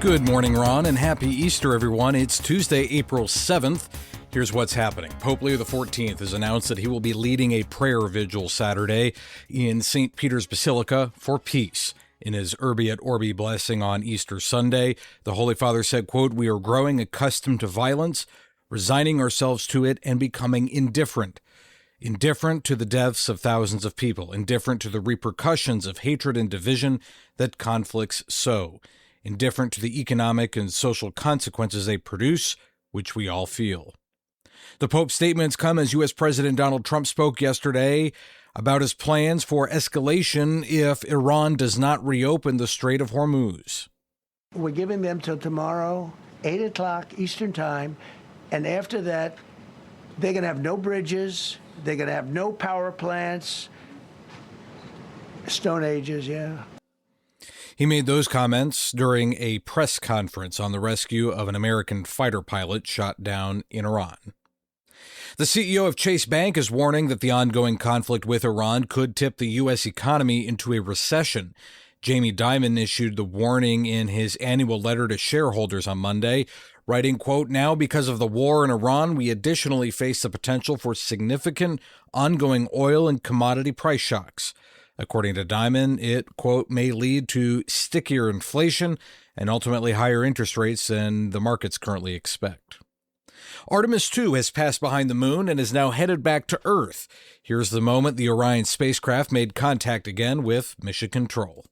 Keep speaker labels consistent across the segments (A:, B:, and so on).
A: Good morning, Ron, and happy Easter, everyone. It's Tuesday, April 7th. Here's what's happening. Pope Leo XIV has announced that he will be leading a prayer vigil Saturday in St. Peter's Basilica for peace. In his Urbi et Orbi blessing on Easter Sunday, the Holy Father said, quote, "We are growing accustomed to violence, resigning ourselves to it, and becoming indifferent. Indifferent to the deaths of thousands of people, indifferent to the repercussions of hatred and division that conflicts sow, indifferent to the economic and social consequences they produce, which we all feel." The Pope's statements come as U.S. President Donald Trump spoke yesterday about his plans for escalation if Iran does not reopen the Strait of Hormuz.
B: We're giving them till tomorrow, 8 o'clock Eastern Time, and after that, they're going to have no bridges, they're going to have no power plants. Stone Ages, yeah.
A: He made those comments during a press conference on the rescue of an American fighter pilot shot down in Iran. The CEO of Chase Bank is warning that the ongoing conflict with Iran could tip the U.S. economy into a recession. Jamie Dimon issued the warning in his annual letter to shareholders on Monday, writing, quote, "Now, because of the war in Iran, we additionally face the potential for significant ongoing oil and commodity price shocks. According to Dimon, it, quote, may lead to stickier inflation and ultimately higher interest rates than the markets currently expect." Artemis 2 has passed behind the moon and is now headed back to Earth. Here's the moment the Orion spacecraft made contact again with Mission Control.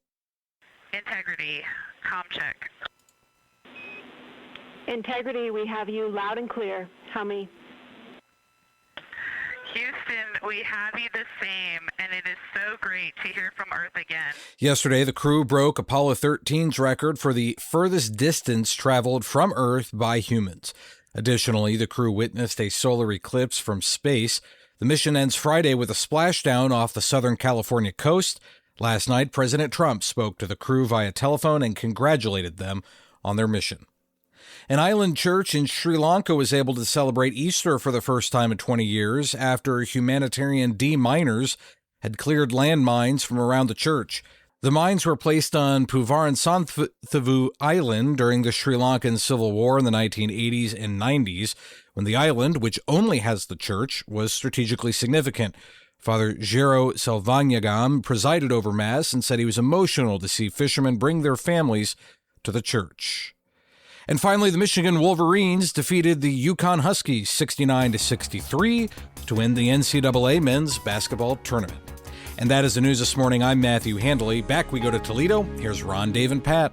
C: Integrity, comm check.
D: Integrity, we have you loud and clear. How many?
C: Houston, we have you the same, and it is so great to hear from Earth again.
A: Yesterday, the crew broke Apollo 13's record for the furthest distance traveled from Earth by humans. Additionally, the crew witnessed a solar eclipse from space. The mission ends Friday with a splashdown off the Southern California coast. Last night, President Trump spoke to the crew via telephone and congratulated them on their mission. An island church in Sri Lanka was able to celebrate Easter for the first time in 20 years after humanitarian deminers had cleared landmines from around the church. The mines were placed on Puvarananthavu Island during the Sri Lankan Civil War in the 1980s and 90s, when the island, which only has the church, was strategically significant. Father Jero Selvanyagam presided over Mass and said he was emotional to see fishermen bring their families to the church. And finally, the Michigan Wolverines defeated the Yukon Huskies 69-63 to win the NCAA men's basketball tournament. And that is the news this morning. I'm Matthew Handley. Back we go to Toledo. Here's Ron, Dave, and Pat.